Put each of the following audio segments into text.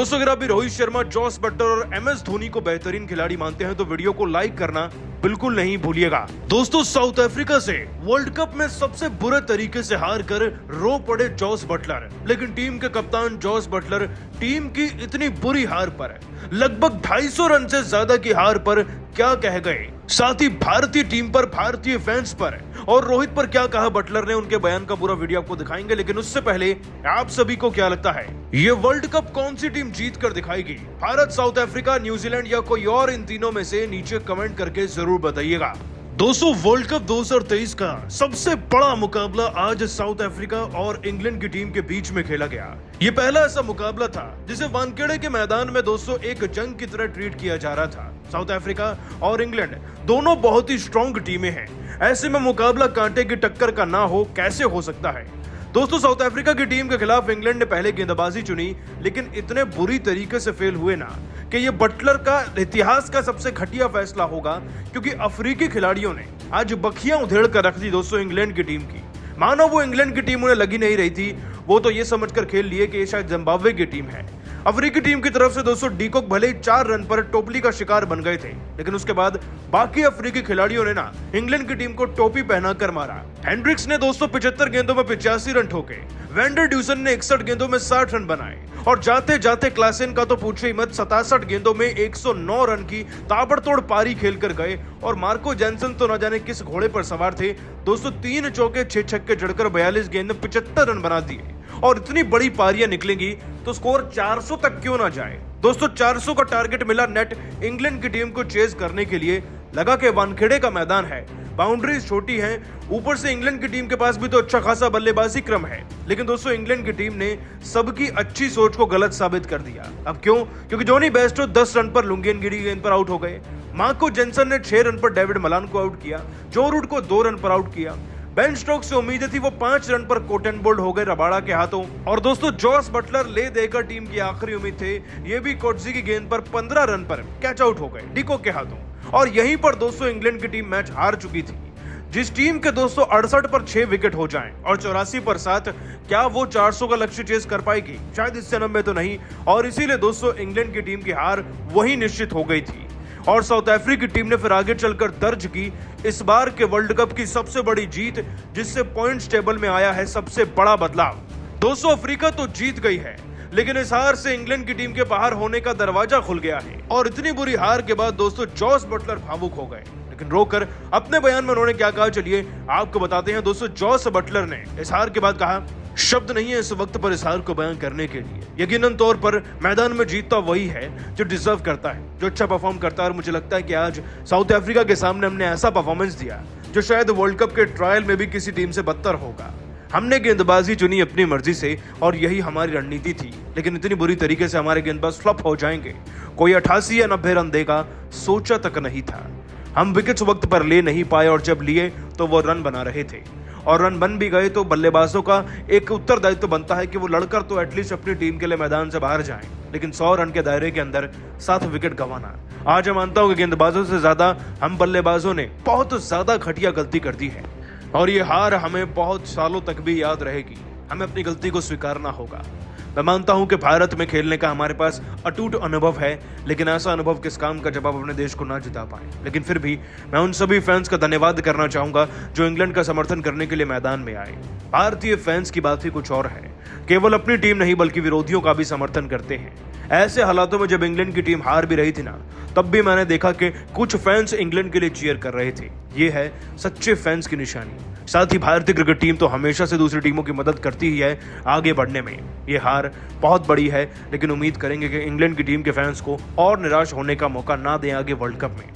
दोस्तों अगर आप भी रोहित शर्मा, जॉस बटलर और एमएस धोनी को बेहतरीन खिलाड़ी मानते हैं तो वीडियो को लाइक करना बिल्कुल नहीं भूलिएगा। दोस्तों साउथ अफ्रीका से वर्ल्ड कप में सबसे बुरे तरीके से हार कर रो पड़े जॉस बटलर, लेकिन टीम के कप्तान जॉस बटलर टीम की इतनी बुरी हार पर, लगभग 250 रन से ज्यादा की हार पर क्या कह गए, साथ ही भारतीय टीम पर, भारतीय फैंस पर और रोहित पर क्या कहा बटलर ने, उनके बयान का पूरा वीडियो आपको दिखाएंगे। लेकिन उससे पहले आप सभी को क्या लगता है ये वर्ल्ड कप कौन सी टीम जीत कर दिखाएगी? भारत, साउथ अफ्रीका, न्यूजीलैंड या कोई और इन तीनों में से? नीचे कमेंट करके जरूर बताइएगा। दोस्तों वर्ल्ड कप 2023 का सबसे बड़ा मुकाबला आज साउथ अफ्रीका और इंग्लैंड की टीम के बीच में खेला गया। ये पहला ऐसा मुकाबला था जिसे वानखेड़े के मैदान में दोस्तों एक जंग की तरह ट्रीट किया जा रहा था। साउथ अफ्रीका और इंग्लैंड दोनों बहुत ही स्ट्रॉन्ग टीमें हैं, ऐसे में मुकाबला कांटे की टक्कर का ना हो कैसे हो सकता है? दोस्तों साउथ अफ्रीका की टीम के खिलाफ इंग्लैंड ने पहले गेंदबाजी चुनी, लेकिन इतने बुरी तरीके से फेल हुए ना कि ये बटलर का इतिहास का सबसे घटिया फैसला होगा, क्योंकि अफ्रीकी खिलाड़ियों ने आज बखियां उधेड़ कर रख दी दोस्तों इंग्लैंड की टीम की। मानो वो इंग्लैंड की टीम उन्हें लगी नहीं रही थी, वो तो ये समझकर खेल लिए कि ये शायद जिम्बाब्वे की टीम है। अफ्रीकी टीम की तरफ से दोस्तों डीकॉक भले ही 4 रन पर टोपली का शिकार बन गए थे, लेकिन उसके बाद बाकी अफ्रीकी खिलाड़ियों ने ना इंग्लैंड की टीम को टोपी पहनाकर मारा। हेंड्रिक्स ने दोस्तों 75 गेंदों में 85 रन ठोके, वेंडर ड्यूसन ने 61 गेंदों में 60 रन बनाए और जाते जाते क्लासेन का तो पूछे ही मत, 67 गेंदों में 109 रन की ताबड़तोड़ पारी खेलकर गए। और मार्को जैनसन तो न जाने किस घोड़े पर सवार थे दोस्तों, 3 चौके 6 छक्के जड़कर 42 गेंद में 75 रन बना दिए। और इतनी बड़ी पारियां निकलेंगी तो स्कोर 400 तक क्यों ना जाए। दोस्तों 400 का टारगेट मिला नेट इंग्लैंड की टीम को चेज करने के लिए। लगा के वानखेड़े का मैदान है, बाउंड्रीज छोटी हैं, ऊपर से इंग्लैंड की टीम के पास भी तो अच्छा खासा बल्लेबाजी क्रम है, लेकिन दोस्तों इंग्लैंड की टीम ने सबकी अच्छी सोच को गलत साबित कर दिया। अब क्यों? क्योंकि जॉनी बेस्टो 10 रन पर लुंगियनगिरी गेंद पर आउट हो गए, मार्को जेनसन ने 6 रन पर डेविड मलान को आउट किया, जो रूट को 2 रन पर आउट किया। बेन स्टोक्स से उम्मीदें थी वो 5 रन पर कोटन बोल्ड हो गए रबाड़ा के हाथों। और दोस्तों जॉस बटलर ले देकर टीम की आखिरी उम्मीद थे, ये भी कोटजी की गेंद पर 15 रन पर कैच आउट हो गए डीकॉक के हाथों। और यहीं पर दोस्तों इंग्लैंड की टीम मैच हार चुकी थी। जिस टीम के दोस्तों 68 पर 6 विकेट हो जाएं और 84 पर 7, क्या वो 400 का लक्ष्य चेस कर पाएगी? शायद इस जन्म में तो नहीं। और इसीलिए दोस्तों इंग्लैंड की टीम की हार वही निश्चित हो गई थी। और साउथ अफ्रीका की टीम ने फिर आगे चलकर दर्ज की इस बार के वर्ल्ड कप की सबसे बड़ी जीत, जिससे पॉइंट्स टेबल में आया है सबसे बड़ा बदलाव। दोस्तों अफ्रीका तो जीत गई है, लेकिन इस हार से इंग्लैंड की टीम के बाहर होने का दरवाजा खुल गया है। और इतनी बुरी हार के बाद दोस्तों जॉस बटलर भावुक हो गए, लेकिन रोकर अपने बयान में उन्होंने क्या कहा चलिए आपको बताते हैं। दोस्तों जॉस बटलर ने इस हार के बाद कहा, शब्द नहीं है इस वक्त पर इस हार को बयान करने के लिए। यकीनन तौर पर मैदान में जीतता वही है जो डिजर्व करता है, जो अच्छा परफॉर्म करता है। और मुझे लगता है कि आज साउथ अफ्रीका के सामने हमने ऐसा परफॉर्मेंस दिया जो शायद वर्ल्ड कप के ट्रायल में भी किसी टीम से बदतर होगा। हमने गेंदबाजी चुनी अपनी मर्जी से और यही हमारी रणनीति थी, लेकिन इतनी बुरी तरीके से हमारे गेंदबाज फ्लॉप हो जाएंगे, कोई 88 या 90 रन देगा, सोचा तक नहीं था। हम विकेट्स वक्त पर ले नहीं पाए और जब लिए तो वो रन बना रहे थे। और रन बन भी गए तो बल्लेबाजों का एक उत्तरदायित्व तो बनता है कि वो लड़कर तो एटलीस्ट अपनी टीम के लिए मैदान से बाहर जाएं, लेकिन 100 रन के दायरे के अंदर 7 विकेट गंवाना। आज मैं मानता हूं कि गेंदबाजों से ज्यादा हम बल्लेबाजों ने बहुत ज्यादा घटिया गलती कर दी है और ये हार हमें बहुत सालों तक भी याद रहेगी। हमें अपनी गलती को स्वीकारना होगा। मैं मानता हूं कि भारत में खेलने का हमारे पास अटूट अनुभव है, लेकिन ऐसा अनुभव किस काम का जब आप अपने देश को ना जिता पाए। लेकिन फिर भी मैं उन सभी फैंस का धन्यवाद करना चाहूंगा जो इंग्लैंड का समर्थन करने के लिए मैदान में आए। भारतीय फैंस की बात ही कुछ और है, केवल अपनी टीम नहीं बल्कि विरोधियों का भी समर्थन करते हैं। ऐसे हालातों में जब इंग्लैंड की टीम हार भी रही थी ना, तब भी मैंने देखा कि कुछ फैंस इंग्लैंड के लिए चीयर कर रहे थे। ये है सच्चे फैंस की निशानी। साथ ही भारतीय क्रिकेट टीम तो हमेशा से दूसरी टीमों की मदद करती ही है आगे बढ़ने में। ये हार बहुत बड़ी है, लेकिन उम्मीद करेंगे कि इंग्लैंड की टीम के फैंस को और निराश होने का मौका ना दें आगे वर्ल्ड कप में।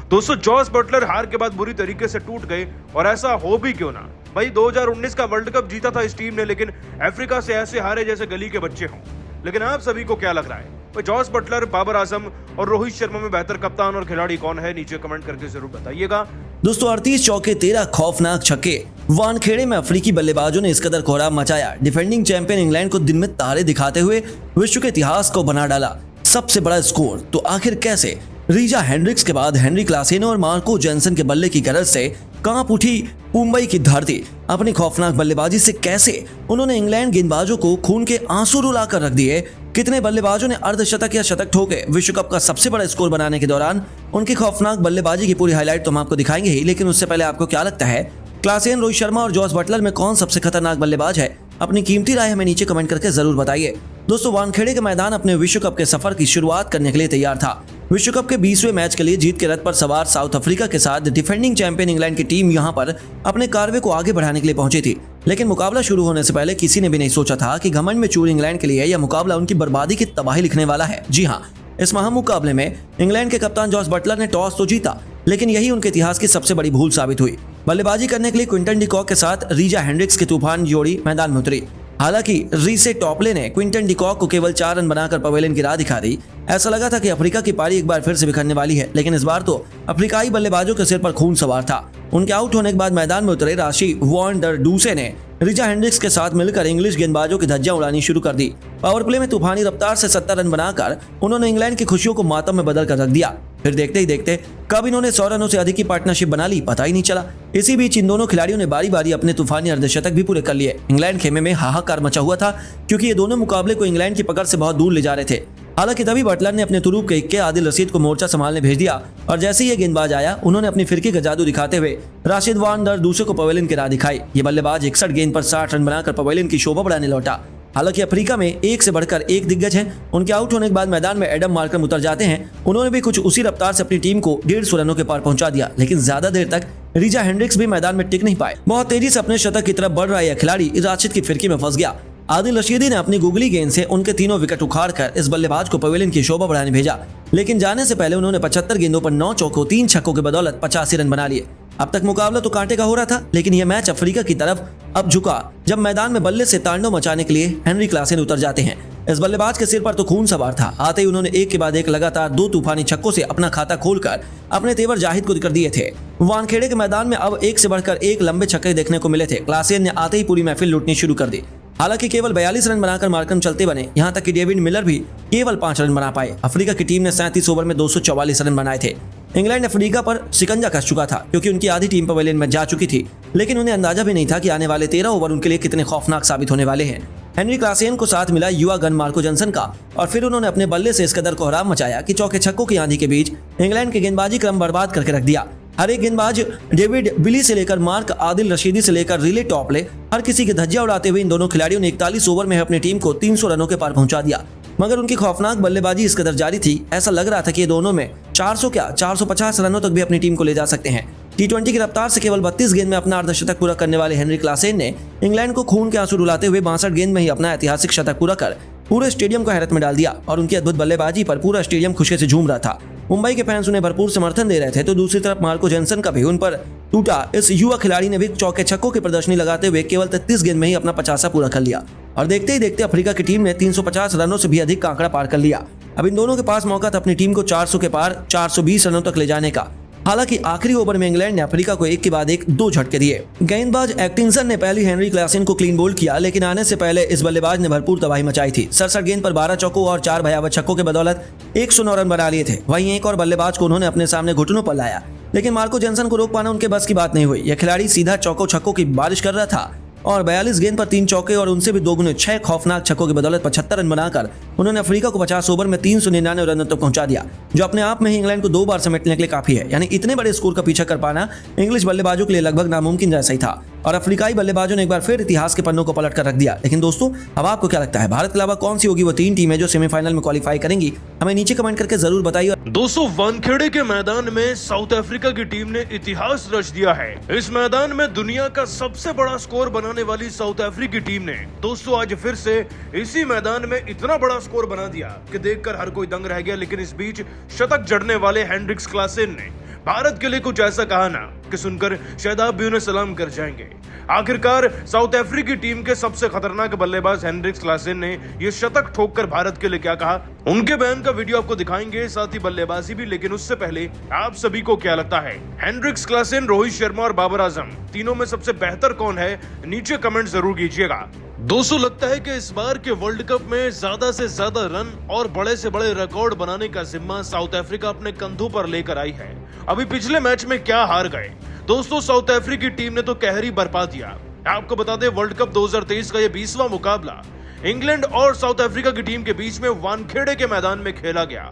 दोस्तों जॉस बटलर हार के बाद बुरी तरीके से टूट गए, और ऐसा हो भी क्यों ना भाई, 2019 का वर्ल्ड कप जीता था इस टीम ने, लेकिन अफ्रीका से ऐसे हारे जैसे गली के बच्चे हों। लेकिन आप सभी को क्या लग रहा है, जॉस बटलर, बाबर आजम और रोहित शर्मा में बेहतर कप्तान और खिलाड़ी कौन है? नीचे कमेंट करके जरूर बताइएगा। दोस्तों 38 चौके 13 खौफनाक छक्के, वानखेड़े में अफ्रीकी बल्लेबाजों ने इस कदर कोहराम मचाया, डिफेंडिंग चैंपियन इंग्लैंड को दिन में तारे दिखाते हुए विश्व के इतिहास को बना डाला। सबसे बड़ा स्कोर तो आखिर कैसे? रीजा हेंड्रिक्स के बाद हेनरी क्लासेन और मार्को जेनसन के बल्ले की गरज से कांप उठी मुंबई की धरती। अपनी खौफनाक बल्लेबाजी से कैसे उन्होंने इंग्लैंड गेंदबाजों को खून के आंसू रुलाकर रख दिए, कितने बल्लेबाजों ने अर्धशतक या शतक ठोके विश्व कप का सबसे बड़ा स्कोर बनाने के दौरान, उनकी खौफनाक बल्लेबाजी की पूरी हाईलाइट तो हम आपको दिखाएंगे ही, लेकिन उससे पहले आपको क्या लगता है क्लासेन, रोहित शर्मा और जॉस बटलर में कौन सबसे खतरनाक बल्लेबाज है? अपनी कीमती राय हमें नीचे कमेंट करके जरूर बताइए। दोस्तों, वानखेड़े का मैदान अपने विश्व कप के सफर की शुरुआत करने के लिए तैयार था। विश्व कप के 20वें मैच के लिए जीत के रथ पर सवार साउथ अफ्रीका के साथ डिफेंडिंग चैंपियन इंग्लैंड की टीम यहां पर अपने कारवे को आगे बढ़ाने के लिए पहुंची थी। लेकिन मुकाबला शुरू होने से पहले किसी ने भी नहीं सोचा था कि घमंड में चूर इंग्लैंड के लिए यह मुकाबला उनकी बर्बादी की तबाही लिखने वाला है। जी हाँ, इस महामुकाबले में इंग्लैंड के कप्तान जॉस बटलर ने टॉस तो जीता, लेकिन यही उनके इतिहास की सबसे बड़ी भूल साबित हुई। बल्लेबाजी करने के लिए क्विंटन डी कॉक के साथ रीजा हेंड्रिक्स की तूफान जोड़ी मैदान में उतरी। हालांकि रीसे टॉपले ने क्विंटन डी कॉक को केवल 4 रन बनाकर पवेलियन की राह दिखा दी। ऐसा लगा था कि अफ्रीका की पारी एक बार फिर से बिखरने वाली है, लेकिन इस बार तो अफ्रीकाई बल्लेबाजों के सिर पर खून सवार था। उनके आउट होने के बाद मैदान में उतरे राशि वॉन डर डूसे ने रीजा हेंड्रिक्स के साथ मिलकर इंग्लिश गेंदबाजों की धज्जियां उड़ानी शुरू कर दी। पावर प्ले में तूफानी रफ्तार से 70 रन बनाकर उन्होंने इंग्लैंड की खुशियों को मातम में बदल कर रख दिया। फिर देखते ही देखते कब इन्होंने 100 रनों से अधिक की पार्टनरशिप बना ली, पता ही नहीं चला। इसी बीच इन दोनों खिलाड़ियों ने बारी बारी अपने तूफानी अर्धशतक भी पूरे कर लिए। इंग्लैंड खेमे में हाहाकार मचा हुआ था, क्योंकि ये दोनों मुकाबले को इंग्लैंड की पकड़ से बहुत दूर ले जा रहे थे। हालांकि तभी बटलर ने अपने तुरूप के इक्के आदिल रशीद को मोर्चा संभालने भेज दिया, और जैसे ही ये गेंदबाज आया, उन्होंने अपनी फिरकी का जादू दिखाते हुए राशिद वान डर दूसरे को पवेलियन की राह दिखाई। ये बल्लेबाज 61 गेंद पर 60 रन बनाकर पवेलियन की शोभा बढ़ाने लौटा। हालांकि अफ्रीका में एक से बढ़कर एक दिग्गज हैं। उनके आउट होने के बाद मैदान में एडम मार्करम उतर जाते हैं। उन्होंने भी कुछ उसी रफ्तार से अपनी टीम को 150 रनों के पार पहुंचा दिया, लेकिन ज्यादा देर तक रीजा हेंड्रिक्स भी मैदान में टिक नहीं पाए। बहुत तेजी से अपने शतक की तरफ बढ़ रहा यह खिलाड़ी राशिद की फिरकी में फंस गया। आदिल रशीदी ने अपनी गुगली गेंद से उनके तीनों विकेट उखाड़कर इस बल्लेबाज को पवेलियन की शोभा बढ़ाने भेजा, लेकिन जाने से पहले उन्होंने 75 गेंदों पर 9 चौकों 3 छक्कों के बदौलत 85 रन बना लिए। अब तक मुकाबला तो कांटे का हो रहा था, लेकिन यह मैच अफ्रीका की तरफ अब झुका जब मैदान में बल्ले से तांडव मचाने के लिए हेनरी क्लासेन उतर जाते हैं। इस बल्लेबाज के सिर पर तो खून सवार था। आते ही उन्होंने एक के बाद एक लगातार 2 तूफानी छक्कों से अपना खाता खोलकर अपने तेवर जाहिर को कर दिए थे। वानखेड़े के मैदान में अब एक से बढ़कर एक लंबे छक्के देखने को मिले थे। क्लासेन ने आते ही पूरी महफिल लूटनी शुरू कर दी। हालांकि केवल 42 रन बनाकर मार्करम चलते बने, यहां तक कि डेविड मिलर भी केवल 5 रन बना पाए। अफ्रीका की टीम ने 37 ओवर में 244 रन बनाए थे। इंग्लैंड अफ्रीका पर शिकंजा कस चुका था, क्योंकि उनकी आधी टीम पवेलियन में जा चुकी थी, लेकिन उन्हें अंदाजा भी नहीं था कि आने वाले 13 ओवर उनके लिए कितने खौफनाक साबित होने वाले हैं। हेनरी क्लासेन को साथ मिला युवा गन मार्को जनसन का, और फिर उन्होंने अपने बल्ले से इस कदर कोहराम मचाया कि चौके छक्कों की आंधी के बीच इंग्लैंड के गेंदबाजी क्रम बर्बाद करके रख दिया। हर एक गेंदबाज डेविड बिली से लेकर मार्क आदिल रशीदी से लेकर रिले टॉपले, हर किसी की धज्जियां उड़ाते हुए इन दोनों खिलाड़ियों ने 41 ओवर में अपनी टीम को 300 रनों के पार पहुंचा दिया। मगर उनकी खौफनाक बल्लेबाजी इस कदर जारी थी, ऐसा लग रहा था कि ये दोनों में 400 क्या 450 रनों तक भी अपनी टीम को ले जा सकते हैं। T20 की रफ्तार से केवल 32 गेंद में अपना अर्धशतक पूरा करने वाले हेनरी क्लासेन ने इंग्लैंड को खून के आंसू रुलाते हुए 62 गेंद में ही अपना ऐतिहासिक शतक पूरा कर पूरे स्टेडियम को हैरत में डाल दिया, और उनकी अद्भुत बल्लेबाजी पर पूरा स्टेडियम खुशी से झूम रहा था। मुंबई के फैंस उन्हें भरपूर समर्थन दे रहे थे, तो दूसरी तरफ मार्को जेनसन का भी उन पर टूटा। इस युवा खिलाड़ी ने भी चौके छक्कों की प्रदर्शनी लगाते हुए केवल 33 गेंद में ही अपना 50 पूरा कर लिया, और देखते ही देखते अफ्रीका की टीम ने 350 रनों से भी अधिक का आंकड़ा पार कर लिया। अब इन दोनों के पास मौका था अपनी टीम को 400 के पार 420 रनों तक ले जाने का। हालांकि आखिरी ओवर में इंग्लैंड ने अफ्रीका को एक के बाद एक 2 झटके दिए। गेंदबाज एटकिंसन ने पहली हेनरी क्लासेन को क्लीन बोल्ड किया, लेकिन आने से पहले इस बल्लेबाज ने भरपूर तबाही मचाई थी। 67 गेंद पर 12 चौकों और 4 भयावह छक्कों के बदौलत 109 रन बना लिए थे। वहीं एक और बल्लेबाज को उन्होंने अपने सामने घुटनों पर लाया, लेकिन मार्को जेनसन को रोक पाना उनके बस की बात नहीं हुई। यह खिलाड़ी सीधा चौकों छक्कों की बारिश कर रहा था, और 42 गेंद पर 3 चौके और उनसे भी दोगुने 6 खौफनाक छक्कों की बदौलत 75 रन बनाकर उन्होंने अफ्रीका को 50 ओवर में 399 रनों तक पहुंचा दिया, जो अपने आप में ही इंग्लैंड को 2 बार समेटने के लिए काफी है। यानी इतने बड़े स्कोर का पीछा कर पाना इंग्लिश बल्लेबाजों के लिए लगभग नामुमकिन जैसा ही था, और अफ्रीकाई बल्लेबाजों ने एक बार फिर इतिहास के पन्नों को पलट कर रख दिया। लेकिन दोस्तों, अब आपको क्या लगता है, भारत के अलावा कौन सी होगी वो 3 टीमें जो सेमीफाइनल में क्वालिफाई करेंगी? हमें नीचे कमेंट करके जरूर बताइए। दोस्तों, वानखेड़े के मैदान में साउथ अफ्रीका की टीम ने इतिहास रच दिया है। इस मैदान में दुनिया का सबसे बड़ा स्कोर बनाने वाली साउथ अफ्रीकी टीम ने दोस्तों आज फिर से इसी मैदान में इतना बड़ा स्कोर बना दिया कि देखकर हर कोई दंग रह गया। लेकिन इस बीच शतक जड़ने वाले हेंड्रिक्स क्लासेन ने भारत के लिए कुछ ऐसा कहा ना कि सुनकर शायद आप भी उन्हें सलाम कर जाएंगे। आखिरकार साउथ अफ्रीकी टीम के सबसे खतरनाक बल्लेबाज हेंड्रिक्स क्लासेन ने यह शतक ठोककर भारत के लिए क्या कहा, उनके बयान का वीडियो आपको दिखाएंगे, साथ ही बल्लेबाजी भी। लेकिन उससे पहले आप सभी को क्या लगता है, हेंड्रिक्स क्लासेन, रोहित शर्मा और बाबर आजम तीनों में सबसे बेहतर कौन है? नीचे कमेंट जरूर कीजिएगा। दोस्तों, लगता है कि इस बार के वर्ल्ड कप में ज्यादा से ज्यादा रन और बड़े से बड़े रिकॉर्ड बनाने का जिम्मा साउथ अफ्रीका अपने कंधों पर लेकर आई है। अभी पिछले मैच में क्या हार गए दोस्तों, साउथ अफ्रीकी टीम ने तो कहर ही बरपा दिया। आपको बता दें, वर्ल्ड कप 2023 का ये 20वां मुकाबला इंग्लैंड और साउथ अफ्रीका की टीम के बीच में वानखेड़े के मैदान में खेला गया।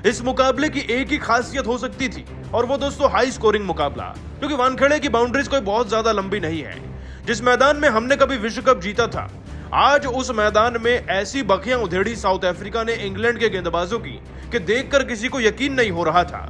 इस मुकाबले की एक ही खासियत हो सकती थी और वो दोस्तों हाई स्कोरिंग मुकाबला, क्योंकि वानखेड़े की बाउंड्रीज कोई बहुत ज्यादा लंबी नहीं है। जिस मैदान में हमने कभी विश्व कप जीता था, आज उस मैदान में ऐसी बखियां उधेड़ी साउथ अफ्रीका ने इंग्लैंड के गेंदबाजों की कि देखकर किसी को यकीन नहीं हो रहा था।